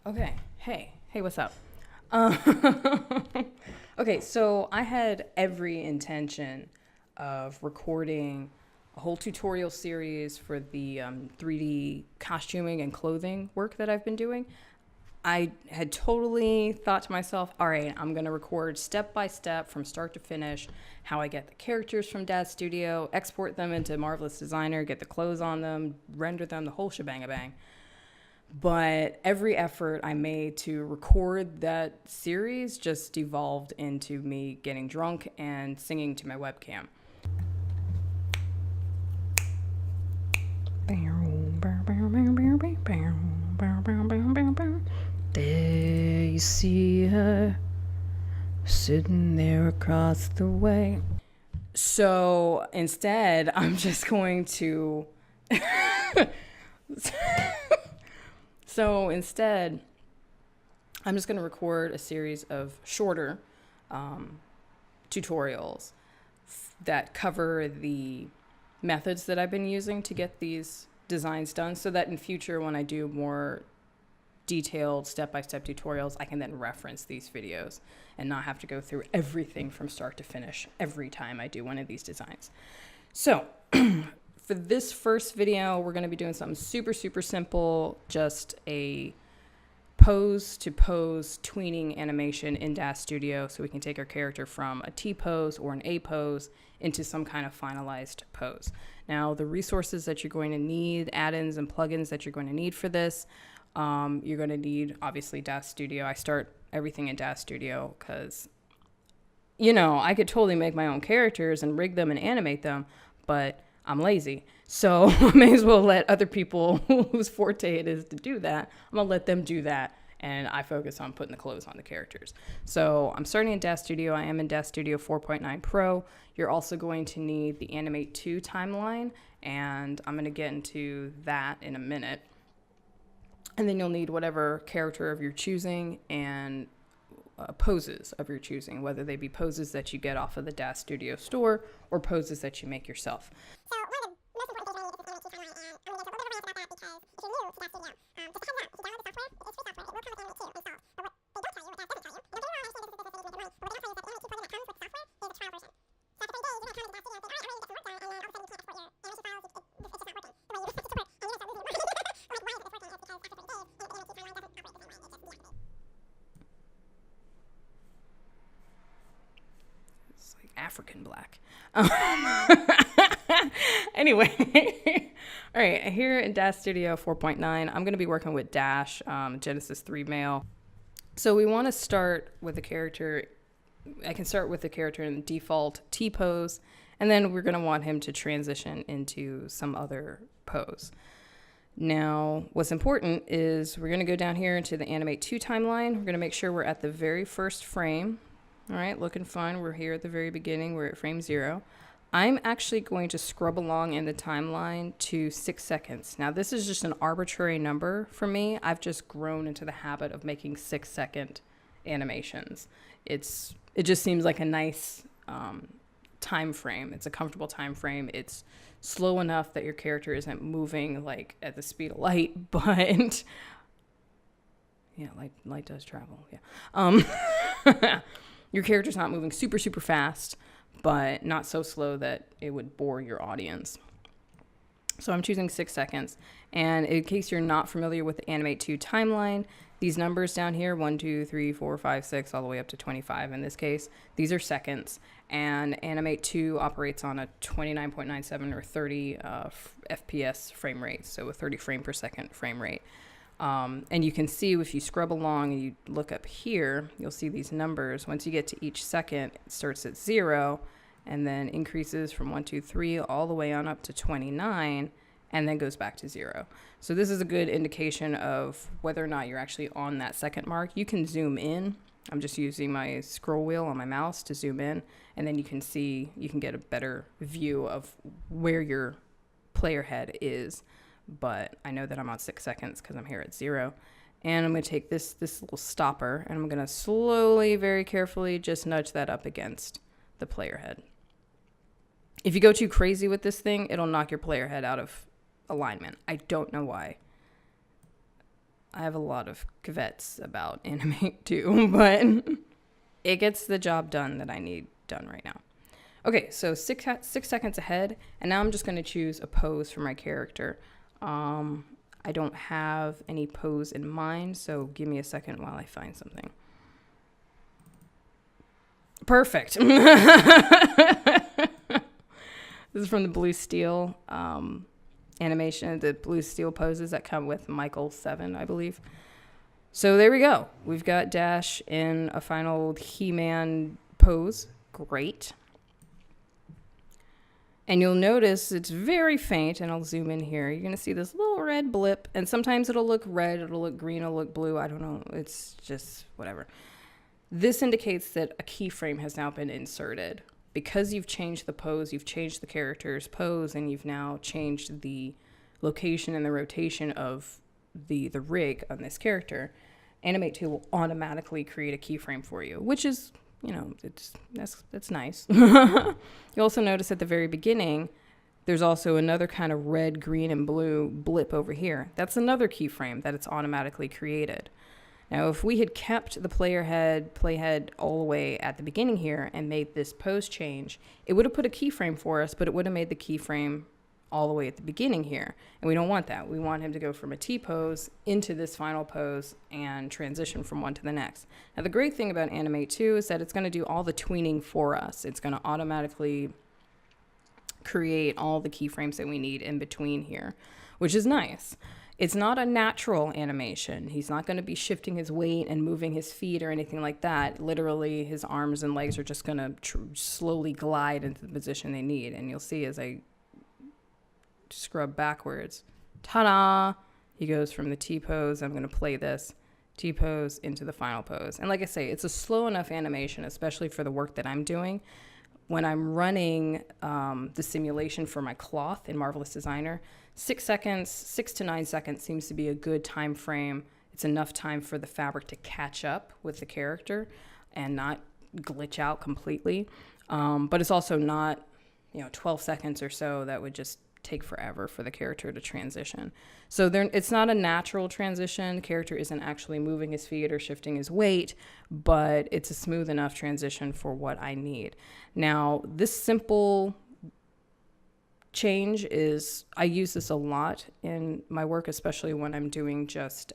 Okay. Hey, what's up? Okay, so I had every intention of recording a whole tutorial series for the 3D costuming and clothing work that I've been doing. I had totally thought to myself, all right, I'm going to record step by step from start to finish how I get the characters from DAZ Studio, export them into Marvelous Designer, get the clothes on them, render them, the whole shebang-a-bang. But every effort I made to record that series just devolved into me getting drunk and singing to my webcam. There you see her sitting there across the way. So instead, I'm just going to I'm just going to record a series of shorter tutorials that cover the methods that I've been using to get these designs done, so that in future, when I do more detailed step-by-step tutorials, I can then reference these videos and not have to go through everything from start to finish every time I do one of these designs. So for this first video, we're going to be doing something super, super simple, just a pose to pose tweening animation in DAZ Studio, so we can take our character from a T pose or an A pose into some kind of finalized pose. Now, the resources that you're going to need, add-ins and plugins that you're going to need for this, you're going to need, obviously, DAZ Studio. I start everything in DAZ Studio because, you know, I could totally make my own characters and rig them and animate them, but I'm lazy. So I may as well let other people whose forte it is to do that. I'm going to let them do that, and I focus on putting the clothes on the characters. So I'm starting in DAZ Studio. I am in DAZ Studio 4.9 Pro. You're also going to need the Animate 2 timeline, and I'm going to get into that in a minute. And then you'll need whatever character of your choosing and poses of your choosing, whether they be poses that you get off of the DAZ Studio store or poses that you make yourself. So one of the most important things is to get the Animate 2 timeline, and I'm going to get a little bit more about that because if you're new to DAZ Studio, just a heads up, if you download the software, it's free software, it will come with Animate 2 installed. But what they don't tell you, what DAZ doesn't tell you, and I'm getting around, I understand this is a bit annoying, but what they don't tell you is that the Animate 2 plugin that comes with the software is a trial version. So after 30 days, you might come into DAZ Studio and think, all right, I'm ready to get some work done, and then all of a sudden you can't export your animation files, it's just not working the way you expect it to work, and you're going to start losing your mind. Like, why isn't this working? It's because after 30 days, the Animate 2 timeline doesn't operate the same way, it just deactivates. It's like African black. Anyway, all right, here in DAZ Studio 4.9, I'm going to be working with Dash, Genesis 3 male. So we want to start with a character. I can start with the character in the default T pose, and then we're going to want him to transition into some other pose. Now, what's important is we're going to go down here into the Animate 2 timeline. We're going to make sure we're at the very first frame. All right, looking fine. We're here at the very beginning. We're at frame 0. I'm actually going to scrub along in the timeline to 6 seconds. Now, this is just an arbitrary number for me. I've just grown into the habit of making 6-second animations. It just seems like a nice time frame. It's a comfortable time frame. It's slow enough that your character isn't moving like at the speed of light, but yeah, light does travel. Yeah. Your character's not moving super, super fast, but not so slow that it would bore your audience. So I'm choosing 6 seconds. And in case you're not familiar with the Animate 2 timeline, these numbers down here, 1, 2, 3, 4, 5, 6, all the way up to 25 in this case, these are seconds. And Animate 2 operates on a 29.97 or 30 FPS frame rate, so a 30 frame per second frame rate. And you can see if you scrub along and you look up here, you'll see these numbers. Once you get to each second, it starts at 0 and then increases from 1, 2, 3 all the way on up to 29 and then goes back to 0. So this is a good indication of whether or not you're actually on that second mark. You can zoom in. I'm just using my scroll wheel on my mouse to zoom in, and then you can see, you can get a better view of where your player head is. But I know that I'm on 6 seconds because I'm here at 0. And I'm going to take this little stopper, and I'm going to slowly, very carefully, just nudge that up against the player head. If you go too crazy with this thing, it'll knock your player head out of alignment. I don't know why. I have a lot of cavets about Animate too, but it gets the job done that I need done right now. Okay, so 6 seconds ahead, and now I'm just going to choose a pose for my character. I don't have any pose in mind, so give me a second while I find something. Perfect. This is from the Blue Steel animation, the Blue Steel poses that come with Michael 7, I believe. So there we go. We've got Dash in a final He-Man pose. Great. And you'll notice it's very faint, and I'll zoom in here. You're going to see this little red blip, and sometimes it'll look red, it'll look green, it'll look blue. I don't know. It's just whatever. This indicates that a keyframe has now been inserted. Because you've changed the pose, you've changed the character's pose, and you've now changed the location and the rotation of the rig on this character, Animate 2 will automatically create a keyframe for you, which is, you know, that's nice. You also notice at the very beginning, there's also another kind of red, green, and blue blip over here. That's another keyframe that it's automatically created. Now, if we had kept the playhead all the way at the beginning here and made this pose change, it would have put a keyframe for us, but it would have made the keyframe all the way at the beginning here. And we don't want that. We want him to go from a T pose into this final pose and transition from one to the next. Now, the great thing about Animate 2 is that it's going to do all the tweening for us. It's going to automatically create all the keyframes that we need in between here, which is nice. It's not a natural animation. He's not going to be shifting his weight and moving his feet or anything like that. Literally, his arms and legs are just going to slowly glide into the position they need. And you'll see as I scrub backwards, ta-da! He goes from the T pose. I'm going to play this T pose into the final pose. And like I say, it's a slow enough animation, especially for the work that I'm doing. When I'm running the simulation for my cloth in Marvelous Designer, 6 to 9 seconds seems to be a good time frame. It's enough time for the fabric to catch up with the character and not glitch out completely. But it's also not, 12 seconds or so. That would just take forever for the character to transition. So it's not a natural transition. The character isn't actually moving his feet or shifting his weight, but it's a smooth enough transition for what I need. Now, this simple change I use this a lot in my work, especially when I'm doing just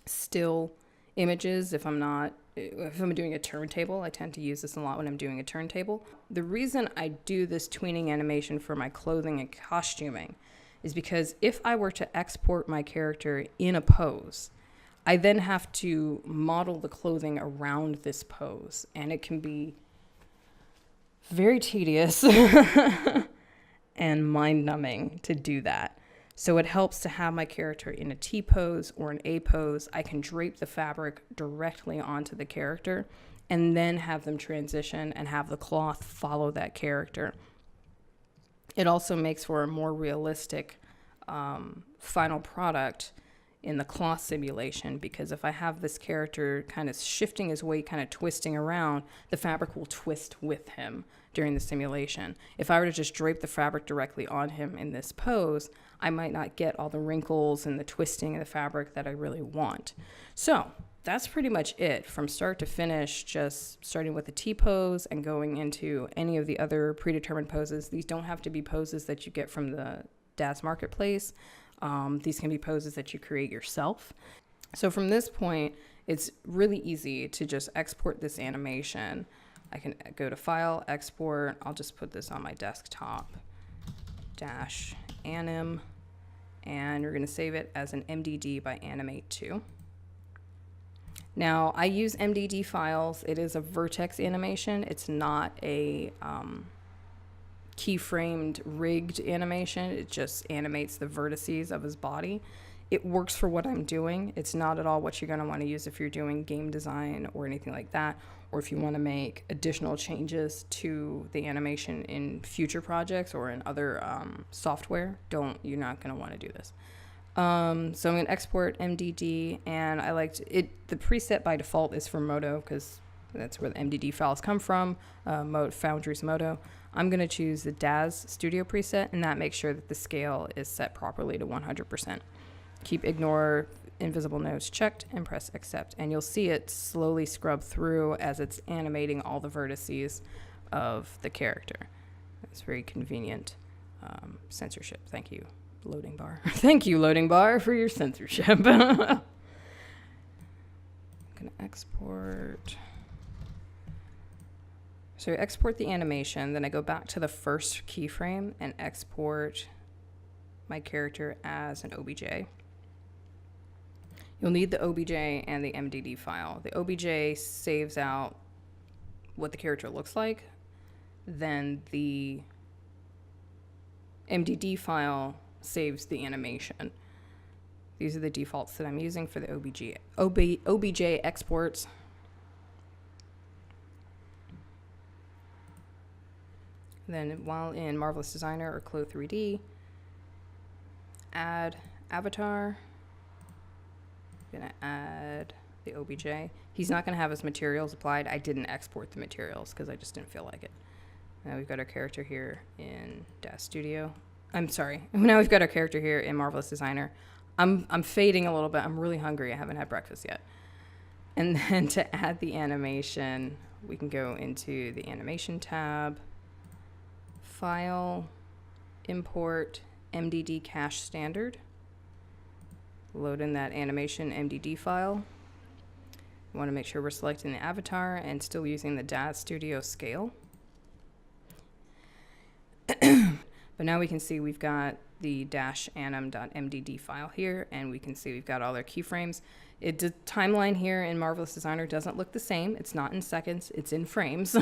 still images. If I'm doing a turntable, I tend to use this a lot when I'm doing a turntable. The reason I do this tweening animation for my clothing and costuming is because if I were to export my character in a pose, I then have to model the clothing around this pose, and it can be very tedious and mind-numbing to do that. So it helps to have my character in a T pose or an A pose. I can drape the fabric directly onto the character and then have them transition and have the cloth follow that character. It also makes for a more realistic final product in the cloth simulation, because if I have this character kind of shifting his weight, kind of twisting around, the fabric will twist with him during the simulation. If I were to just drape the fabric directly on him in this pose, I might not get all the wrinkles and the twisting of the fabric that I really want. So that's pretty much it from start to finish, just starting with the T pose and going into any of the other predetermined poses. These don't have to be poses that you get from the DAZ marketplace. These can be poses that you create yourself. So from this point, it's really easy to just export this animation. I can go to File, Export. I'll just put this on my desktop, -anim, and you're going to save it as an MDD by Animate 2. Now, I use MDD files. It is a vertex animation. It's not a keyframed rigged animation. It just animates the vertices of his body. It works for what I'm doing. It's not at all what you're going to want to use if you're doing game design or anything like that, or if you want to make additional changes to the animation in future projects or in other software. You're not going to want to do this. So I'm going to export MDD, and I liked it. The preset by default is for Modo, because that's where the MDD files come from, Foundry's Modo. I'm going to choose the DAZ Studio preset, and that makes sure that the scale is set properly to 100%. Keep ignore invisible nodes checked and press accept. And you'll see it slowly scrub through as it's animating all the vertices of the character. It's very convenient. Censorship. Thank you, loading bar. Thank you, loading bar, for your censorship. I'm going to export. So I export the animation, then I go back to the first keyframe and export my character as an OBJ. You'll need the OBJ and the MDD file. The OBJ saves out what the character looks like. Then the MDD file saves the animation. These are the defaults that I'm using for the OBJ exports. Then while in Marvelous Designer or Clo 3D, add avatar. I'm gonna add the OBJ. He's not gonna have his materials applied. I didn't export the materials because I just didn't feel like it. Now we've got our character here in DAZ Studio. I'm sorry. Now we've got our character here in Marvelous Designer. I'm fading a little bit. I'm really hungry. I haven't had breakfast yet. And then to add the animation, we can go into the animation tab, File, Import, MDD Cache Standard. Load in that animation MDD file. We want to make sure we're selecting the avatar and still using the DAZ Studio scale. But now we can see we've got the -anim.mdd file here, and we can see we've got all our keyframes. The timeline here in Marvelous Designer doesn't look the same. It's not in seconds, it's in frames.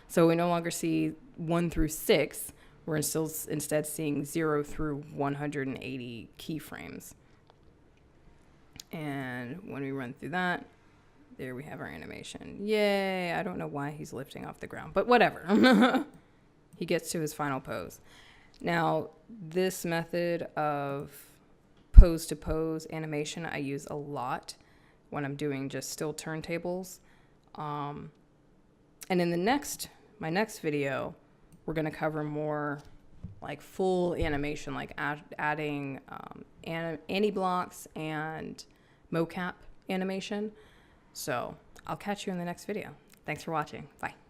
So we no longer see 1 through 6. We're still instead seeing 0 through 180 keyframes. And when we run through that, there we have our animation. Yay! I don't know why he's lifting off the ground, but whatever. He gets to his final pose. Now, this method of pose-to-pose animation I use a lot when I'm doing just still turntables. And in my next video, we're going to cover more like full animation, like adding anti-blocks and mocap animation. So I'll catch you in the next video. Thanks for watching. Bye.